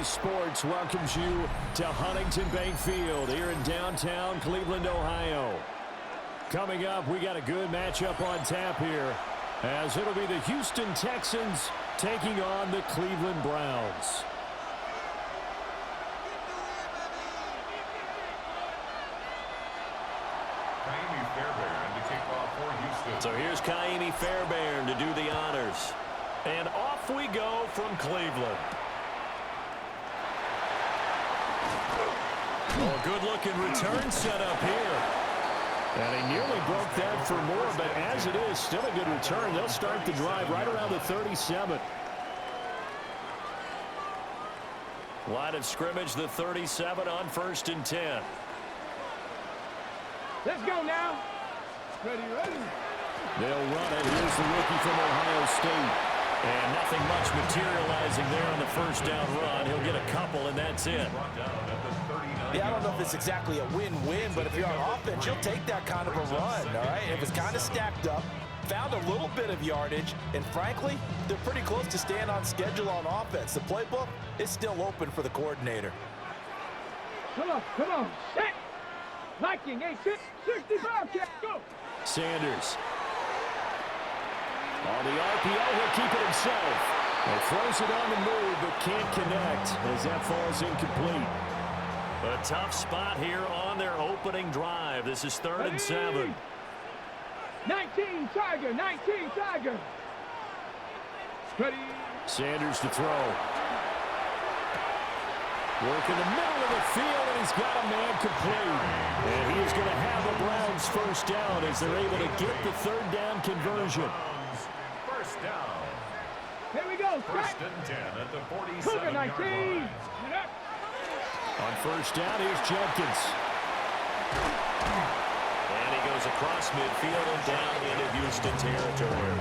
Sports welcomes you to Huntington Bank Field here in downtown Cleveland, Ohio. Coming up, we got a good matchup on tap here, as it'll be the Houston Texans taking on the Cleveland Browns. So here's Kaimi Fairbairn to do the honors. And off we go from Cleveland. Oh, good-looking return set up here. And he nearly broke that for more, but as it is, still a good return. They'll start the drive right around the 37. Line of scrimmage, the 37 on 1st and 10. Let's go now. Ready. They'll run it. Here's the rookie from Ohio State. And nothing much materializing there on the first down run. He'll get a couple, and that's it. Yeah, I don't know if it's exactly a win-win, but if you're on offense, you'll take that kind of a run, all right? It was kind of stacked up, found a little bit of yardage, and frankly, they're pretty close to staying on schedule on offense. The playbook is still open for the coordinator. Come on. Set. Viking, 65, go. Sanders. On the RPO, he'll keep it himself. He throws it on the move, but can't connect as that falls incomplete. A tough spot here on their opening drive. This is 3rd and 7. 19 Tiger. Ready. Sanders to throw. Work in the middle of the field, and he's got a man complete. And he is going to have the Browns first down as they're able to get the 3rd down conversion. First down. Here we go. 1st and 10 at the 47-yard 19. line. On 1st down, here's Jenkins. And he goes across midfield and down into Houston territory.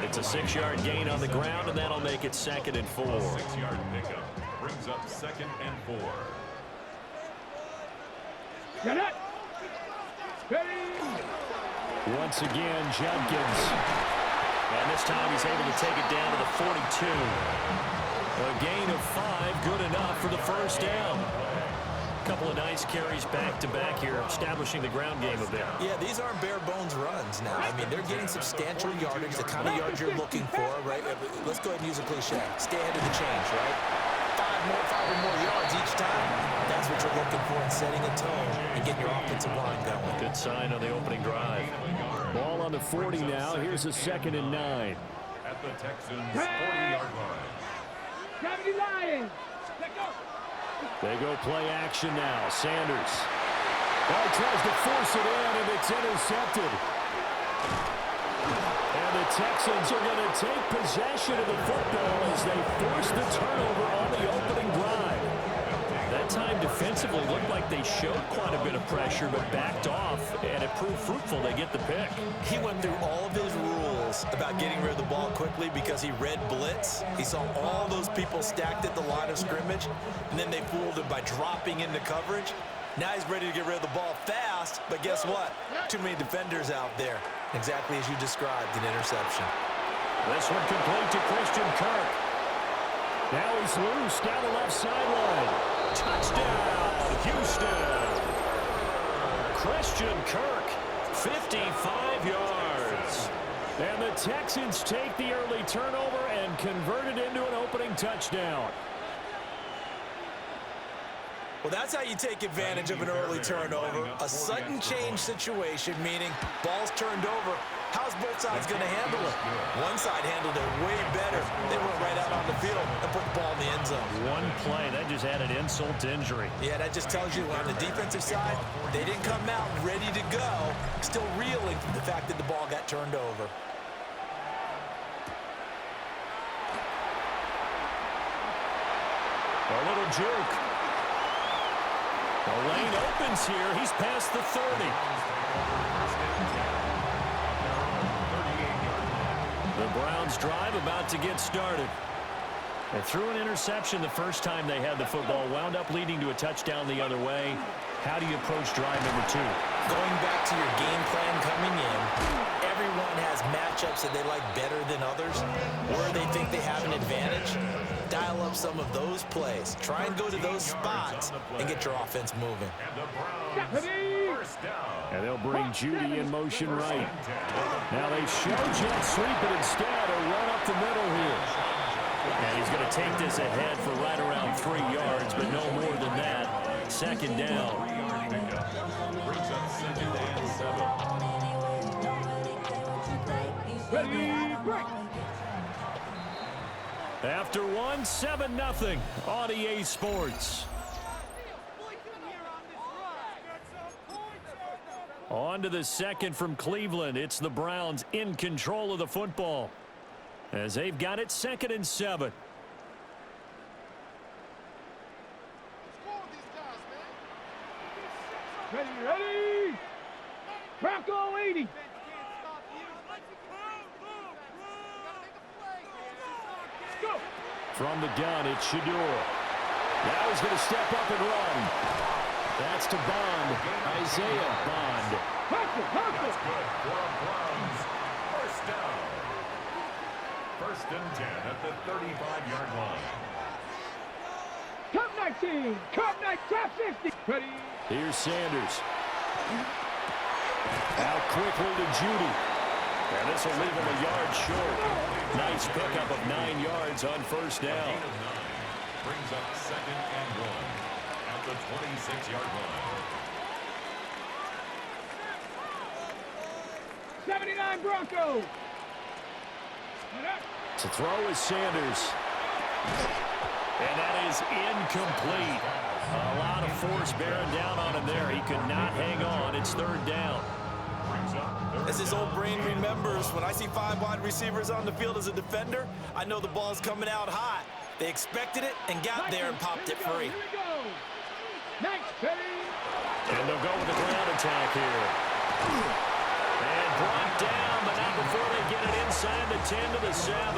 It's a 6-yard gain on the ground, and that'll make it 2nd and 4. 6-yard pickup brings up 2nd and 4. Get it. Ready. Once again, Jenkins. And this time he's able to take it down to the 42. A gain of 5, good enough for the first down. A couple of nice carries back-to-back here, establishing the ground game a bit. Yeah, these aren't bare-bones runs now. I mean, they're getting substantial yardage, the kind of yards you're looking for, right? Let's go ahead and use a cliche. Stay ahead of the change, right? 5 or more yards each time. That's what you're looking for in setting a tone and getting your offensive line going. Good sign on the opening drive. Ball on the 40 now. Here's a 2nd and 9. At the Texans' 40-yard line. 70 Lions. Let's go. They go play action now. Sanders. Ball tries to force it in, and it's intercepted. And the Texans are going to take possession of the football as they force the turnover on the opening drive. That time defensively looked like they showed quite a bit of pressure, but backed off, and it proved fruitful. They get the pick. He went through all of his rules about getting rid of the ball quickly because he read blitz. He saw all those people stacked at the line of scrimmage, and then they fooled him by dropping into coverage. Now he's ready to get rid of the ball fast, but guess what? Too many defenders out there. Exactly as you described, an interception. This one complete to Christian Kirk. Now he's loose down the left sideline. Touchdown, Houston. Christian Kirk, 55 yards. And the Texans take the early turnover and convert it into an opening touchdown. Well, that's how you take advantage of an early turnover. A sudden change situation, meaning ball's turned over. How's both sides going to handle it? One side handled it way better. They went right out on the field and put the ball in the end zone. One play, that just added insult to injury. Yeah, that just tells you on the defensive side, they didn't come out ready to go, still reeling from the fact that the ball got turned over. A little juke. The lane opens here. He's past the 30. The Browns drive about to get started. They threw an interception the first time they had the football, wound up leading to a touchdown the other way. How do you approach drive number 2? Going back to your game plan coming in, Everyone has matchups that they like better than others, where they think they have an advantage. Dial up some of those plays. Try and go to those spots and get your offense moving. And they'll bring Judy in motion right. Now they show jet sweep it instead, a run up the middle here. And he's going to take this ahead for right around 3 yards, but no more than that. Second down. Brings up second and 7. Ready, break. After one, 7-0 on EA Sports. On to the second from Cleveland. It's the Browns in control of the football as they've got it 2nd and 7. Ready. Bronco 80. Go. From the gun, it's Shadur. Now he's going to step up and run. That's to Bond. Isaiah Bond. That's good for a Browns. First down. 1st and 10 at the 35-yard line. Cup 19. Cup 9. Top 50. Ready. Here's Sanders. Out quickly to Judy. And this will leave him a yard short. Nice pickup of 9 yards on first down. Brings up 2nd and 1 at the 26-yard line. 79 Broncos. To throw is Sanders. And that is incomplete. A lot of force bearing down on him there. He could not hang on. It's 3rd down. As his old brain remembers, when I see 5 wide receivers on the field as a defender, I know the ball's coming out hot. They expected it and got there and popped it free. Here we go. Next, ready. And they'll go with the ground attack here. And brought down, but not before they get it inside the 10 to the 7.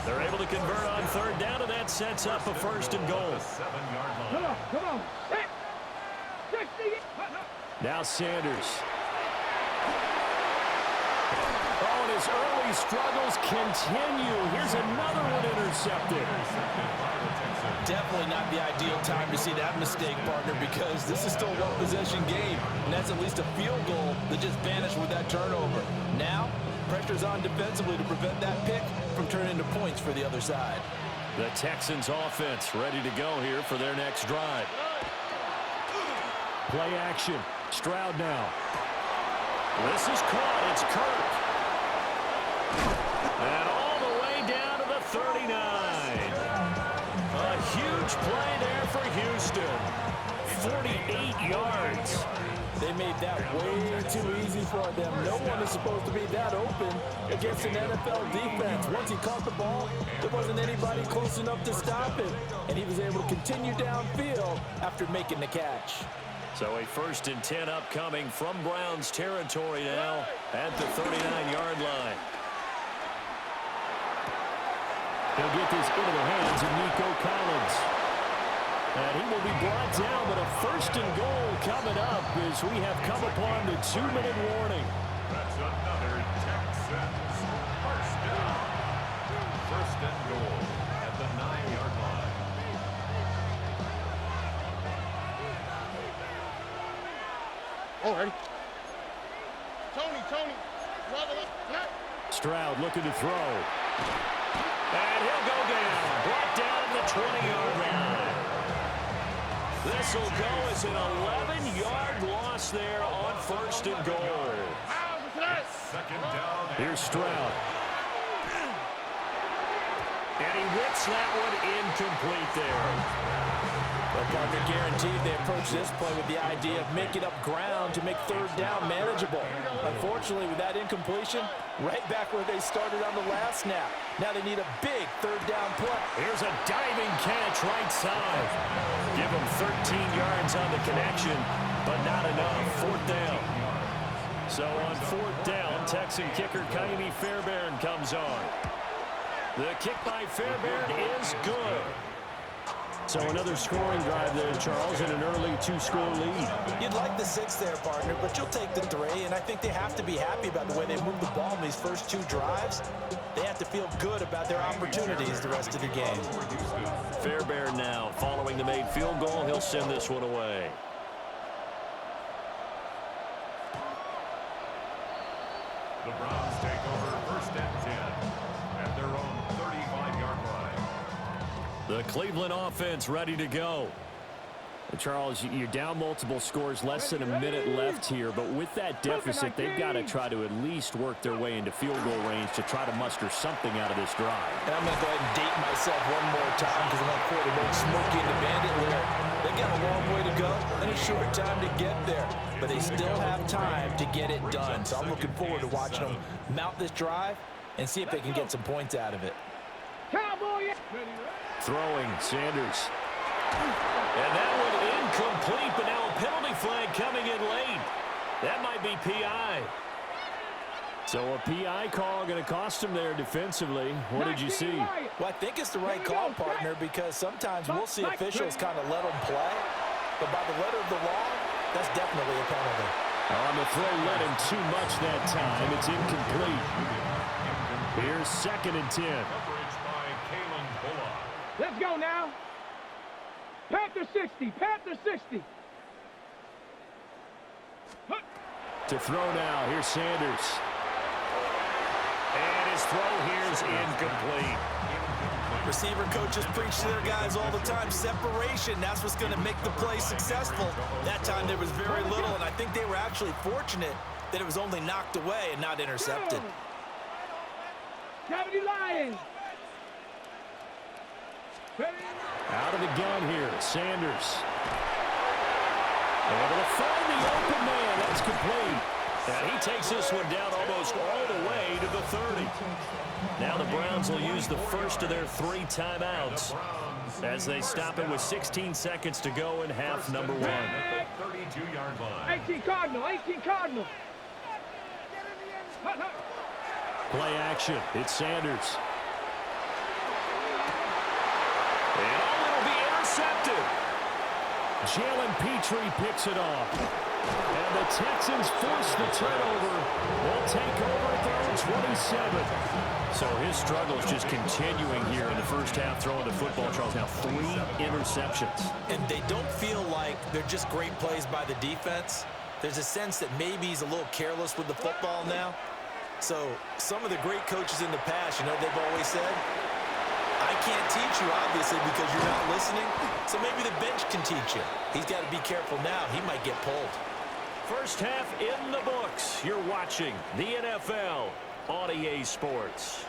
They're able to convert on 3rd down, and that sets up a 1st and goal. Come on. Hey. 60. Now Sanders. Oh, and his early struggles continue. Here's another one intercepted. Definitely not the ideal time to see that mistake, partner, because this is still a one-possession game, and that's at least a field goal that just vanished with that turnover. Now, pressure's on defensively to prevent that pick from turning into points for the other side. The Texans offense ready to go here for their next drive. Play action. Stroud now. This is caught. It's Kirk. And all the way down to the 39. A huge play there for Houston. 48 yards. They made that way too easy for them. No one is supposed to be that open against an NFL defense. Once he caught the ball, there wasn't anybody close enough to stop him. And he was able to continue downfield after making the catch. So a 1st and 10 upcoming from Browns territory now at the 39-yard line. He'll get this into the hands of Nico Collins. And he will be brought down, but a 1st and goal coming up as we have come upon the 2-minute warning. That's another Texans. First down. 1st and goal at the 9-yard line. Oh, ready? Tony, level up. Stroud looking to throw. And he'll go down. Brought down at the 20-yard line. This will go as an 11-yard loss there on 1st and goal. Second down. Here's Stroud. And he whips that one incomplete there. But Parker guaranteed they approached this play with the idea of making up ground to make 3rd down manageable. Unfortunately, with that incompletion, right back where they started on the last snap. Now they need a big 3rd down play. Here's a diving catch right side. Give him 13 yards on the connection, but not enough. 4th down. So on 4th down, Texan kicker Kaimi Fairbairn comes on. The kick by Fairbairn is good. So another scoring drive there, Charles, and an early 2-score lead. You'd like the 6 there, partner, but you'll take the 3, and I think they have to be happy about the way they moved the ball in these first 2 drives. They have to feel good about their opportunities the rest of the game. Fairbairn now, following the made field goal, he'll send this one away. The Browns take over 1st and 10 at their own 35-yard line. The Cleveland offense ready to go. Charles, you're down multiple scores, less than a minute left here, but with that deficit, they've got to try to at least work their way into field goal range to try to muster something out of this drive. And I'm going to go ahead and date myself one more time because I'm on quarterback Smokey and the Bandit there. They've got a long way to go and a short time to get there, but they still have time to get it done. So I'm looking forward to watching them mount this drive and see if they can get some points out of it. Cowboy. Throwing, Sanders. And that one incomplete, but now a penalty flag coming in late. That might be PI. So a PI call going to cost him there defensively. What did you see? Well, I think it's the right call, partner, because sometimes we'll see officials kind of let them play. But by the letter of the law, that's definitely a penalty. On the throw, let him too much that time. It's incomplete. Here's 2nd and 10. Let's go now. Panther 60. Panther 60. To throw now. Here's Sanders. And his throw here's incomplete. Receiver coaches preach to their guys all the time. Separation, that's what's going to make the play successful. That time there was very little, and I think they were actually fortunate that it was only knocked away and not intercepted. 70 Lions. Out of the gun here, Sanders. Able to find the open man. That's complete. And he takes this one down almost all the way to the 30. Now the Browns will use the first of their 3 timeouts as they stop it with 16 seconds to go in half number 1. 32-yard line. 18 Cardinal. 18 Cardinal. Play action. It's Sanders. And it'll be intercepted. Jalen Petrie picks it off. And the Texans force the turnover. They'll take over at their own 27. So his struggles just continuing here in the first half throwing the football. Charles, now 3 interceptions. And they don't feel like they're just great plays by the defense. There's a sense that maybe he's a little careless with the football now. So some of the great coaches in the past, you know, they've always said, I can't teach you, obviously, because you're not listening. So maybe the bench can teach you. He's got to be careful now. He might get pulled. First half in the books. You're watching the NFL on EA Sports.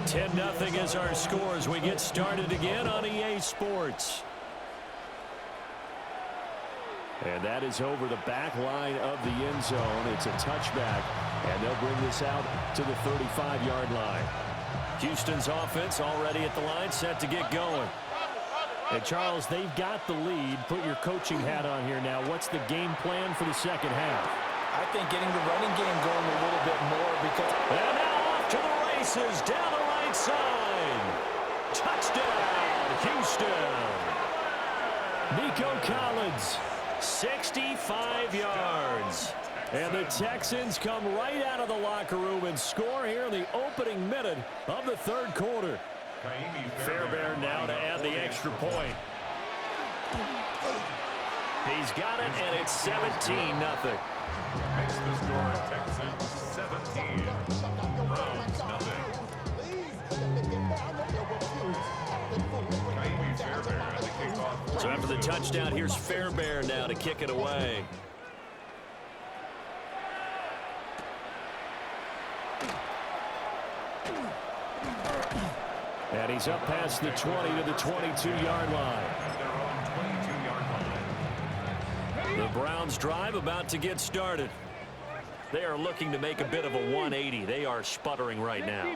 10-0 is our score as we get started again on EA Sports. And that is over the back line of the end zone. It's a touchback, and they'll bring this out to the 35-yard line. Houston's offense already at the line, set to get going. And, Charles, they've got the lead. Put your coaching hat on here now. What's the game plan for the second half? I think getting the running game going a little bit more because... And now off to the races down the right side. Touchdown, Houston. Nico Collins. 65 yards. And the Texans come right out of the locker room and score here in the opening minute of the third quarter. Fairbairn now to add the extra point. He's got it, and it's 17-0. Makes the score Texans 17. Browns nothing. Fairbairn at the kickoff. So after the touchdown, here's Fairbairn now to kick it away. And he's up past the 20 to the 22-yard line. The Browns drive about to get started. They are looking to make a bit of a 180. They are sputtering right now.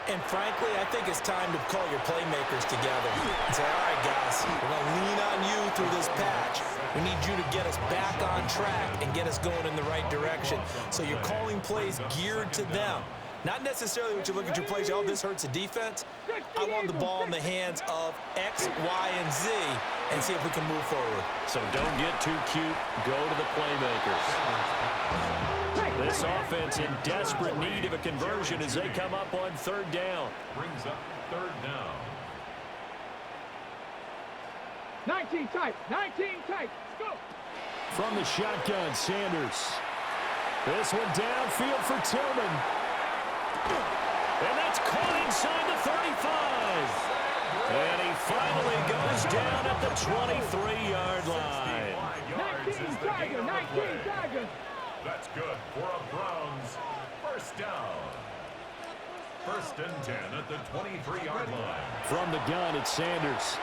And frankly, I think it's time to call your playmakers together and say, all right, guys, we're going to lean on you through this patch. We need you to get us back on track and get us going in the right direction. So you're calling plays geared to them. Not necessarily what you look at your plays, oh, this hurts the defense. I want the ball in the hands of X, Y, and Z and see if we can move forward. So don't get too cute. Go to the playmakers. This offense in desperate need of a conversion as they come up on third down. Brings up third down. 19 tight. 19 tight. Go. From the shotgun, Sanders. This one downfield for Tillman. And that's caught inside the 35. And he finally goes down at the 23-yard line. 19 Tiger. 19 Tiger. That's good for a Browns first down. First and 10 at the 23-yard line. From the gun, it's Sanders.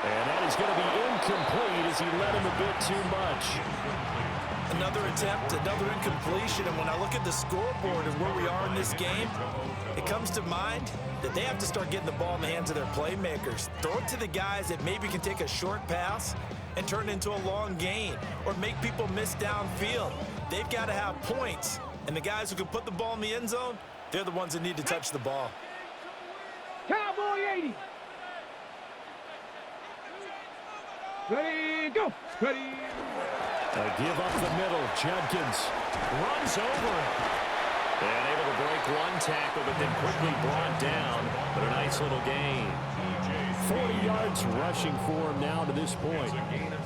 And that is going to be incomplete as he led him a bit too much. Another attempt, another incompletion, and when I look at the scoreboard and where we are in this game, it comes to mind that they have to start getting the ball in the hands of their playmakers. Throw it to the guys that maybe can take a short pass and turn it into a long gain or make people miss downfield. They've got to have points, and the guys who can put the ball in the end zone, they're the ones that need to touch the ball. Cowboy 80. Ready, go. Ready. A give up the middle. Judkins runs over it. And able to break one tackle, but then quickly brought down. But a nice little gain. 40 yards rushing for him now to this point.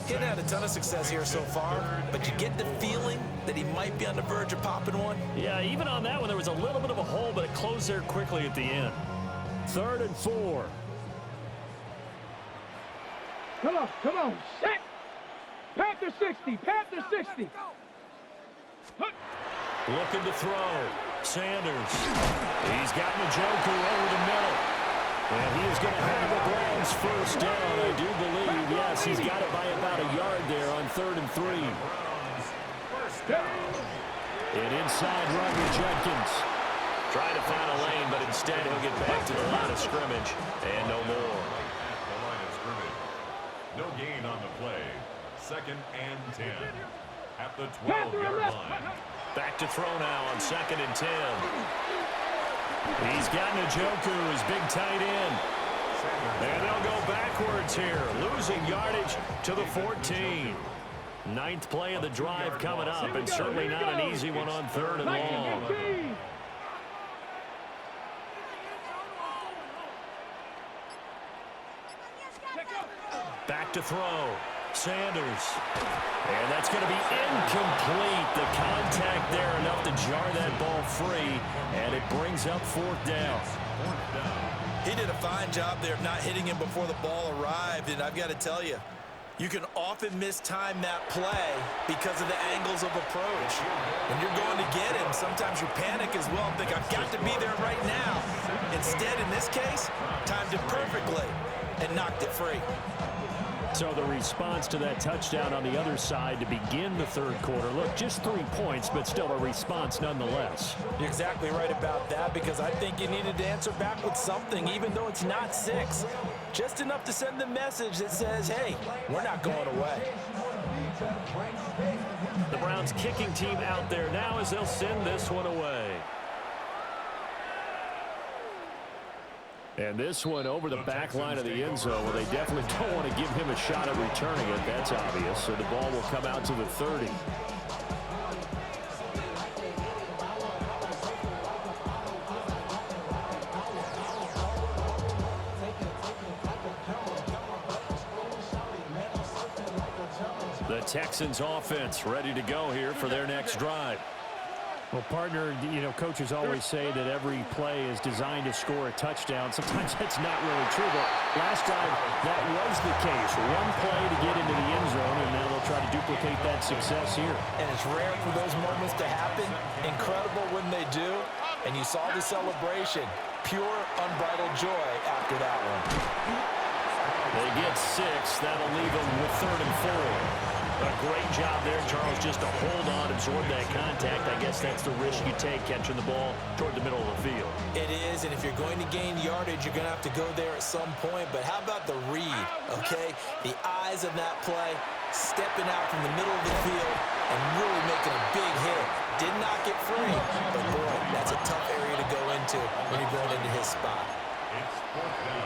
He hasn't had a ton of success here so far, but you get the feeling that he might be on the verge of popping one. Yeah, even on that one, there was a little bit of a hole, but it closed there quickly at the end. 3rd and 4. Come on. Set. Panther 60. Panther 60. Looking to throw. Sanders. He's got Njoku over the middle. And he is going to have the Browns first down, I do believe. Yes, he's got it by about a yard there on 3rd and 3. First down. An inside run with Judkins. Trying to find a lane, but instead he'll get back to the line of scrimmage. And no more. At the line of scrimmage. No gain on the play. 2nd and 10. At the 12-yard line. Back to throw now on 2nd and 10. He's got Njoku, his big tight end. And they'll go backwards here, losing yardage to the 14. 9th play of the drive coming up, and certainly not an easy one on 3rd and long. Back to throw. Sanders. And that's going to be incomplete. The contact there enough to jar that ball free, and it brings up 4th down. He did a fine job there of not hitting him before the ball arrived, and I've got to tell you, you can often mistime that play because of the angles of approach. When you're going to get him, sometimes you panic as well and think, I've got to be there right now. Instead, in this case, timed it perfectly and knocked it free. So the response to that touchdown on the other side to begin the 3rd quarter. Look, just 3 points, but still a response nonetheless. You're exactly right about that, because I think you needed to answer back with something, even though it's not 6. Just enough to send the message that says, hey, we're not going away. The Browns kicking team out there now as they'll send this one away. And this one over the back line of the end zone. Well, they definitely don't want to give him a shot at returning it. That's obvious. So the ball will come out to the 30. The Texans offense ready to go here for their next drive. Well, partner, you know, coaches always say that every play is designed to score a touchdown. Sometimes that's not really true, but last time that was the case. One play to get into the end zone, and now they'll try to duplicate that success here. And it's rare for those moments to happen. Incredible when they do. And you saw the celebration. Pure, unbridled joy after that one. They get 6. That'll leave them with 3rd and 4. A great job there, Charles, just to hold on, absorb that contact. I guess that's the risk you take catching the ball toward the middle of the field. It is, and if you're going to gain yardage, you're going to have to go there at some point. But how about the read, okay? The eyes of that play, stepping out from the middle of the field and really making a big hit. Did not get free, but boy, that's a tough area to go into when you're going into his spot. It's fourth down.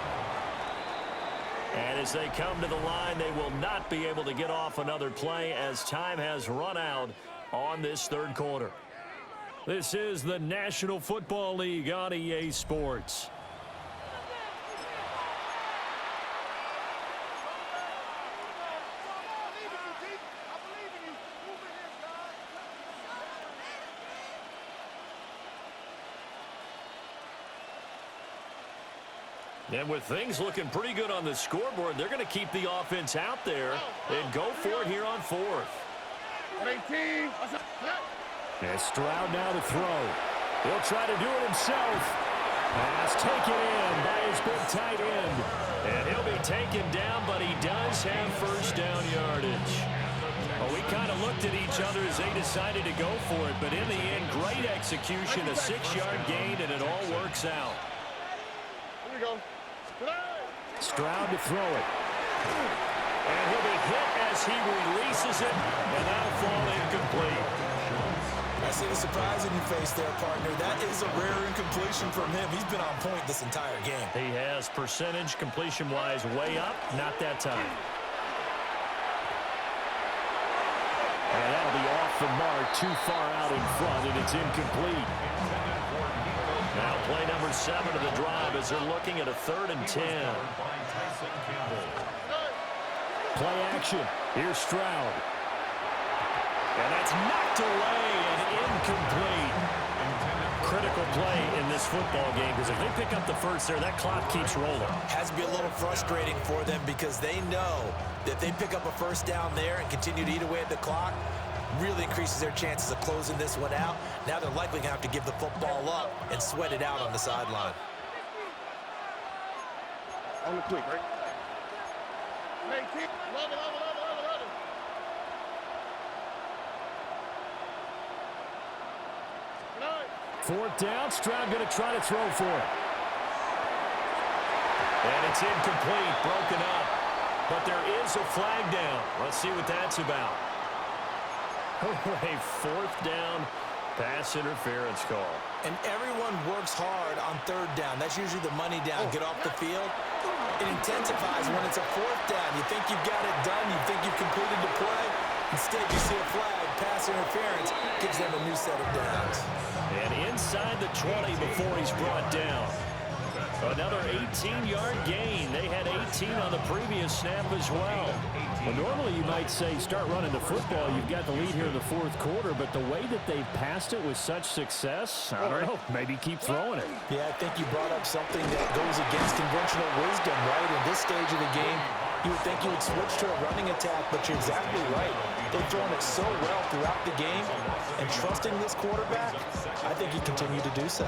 And as they come to the line, they will not be able to get off another play as time has run out on this third quarter. This is the National Football League on EA Sports. And with things looking pretty good on the scoreboard, they're going to keep the offense out there and go for it here on fourth. 18. And Stroud now to throw. He'll try to do it himself. Pass taken in by his big tight end. And he'll be taken down, but he does have first down yardage. Well, we kind of looked at each other as they decided to go for it, but in the end, great execution, a 6-yard gain, and it all works out. Here we go. Stroud to throw it. And he'll be hit as he releases it, and that'll fall incomplete. I see the surprise in your face there, partner. That is a rare incompletion from him. He's been on point this entire game. He has percentage completion-wise way up, not that time. And that'll be off the mark, too far out in front, and it's incomplete. Now play number 7 of the drive as they're looking at a 3rd and 10. Play action. Here's Stroud. And that's knocked away and incomplete. Critical play in this football game because if they pick up the first there, that clock keeps rolling. Has to be a little frustrating for them because they know that if they pick up a first down there and continue to eat away at the clock, really increases their chances of closing this one out. Now they're likely going to have to give the football up and sweat it out on the sideline. On the quick, right? 18. 11. 4th down. Stroud going to try to throw for it. And it's incomplete, broken up. But there is a flag down. Let's see what that's about. A 4th down pass interference call. And everyone works hard on 3rd down. That's usually the money down. Get off the field. It intensifies when it's a 4th down. You think you've got it done. You think you've completed the play. Instead, you see a flag, pass interference, gives them a new set of downs. And inside the 20 before he's brought down. Another 18-yard gain. They had 18 on the previous snap as well. Well, normally you might say start running the football. You've got the lead here in the 4th quarter, but the way that they've passed it with such success, I don't know, maybe keep throwing it. Yeah, I think you brought up something that goes against conventional wisdom, right? In this stage of the game, you would think you would switch to a running attack, but you're exactly right. They've thrown it so well throughout the game, and trusting this quarterback, I think he continued to do so.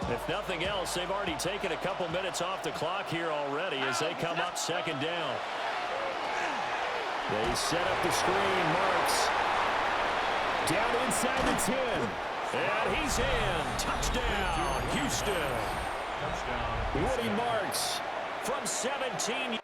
If nothing else, they've already taken a couple minutes off the clock here already as they come up 2nd down. They set up the screen. Marks down inside the 10. And he's in. Touchdown, Houston. Touchdown. Woody Marks from 17.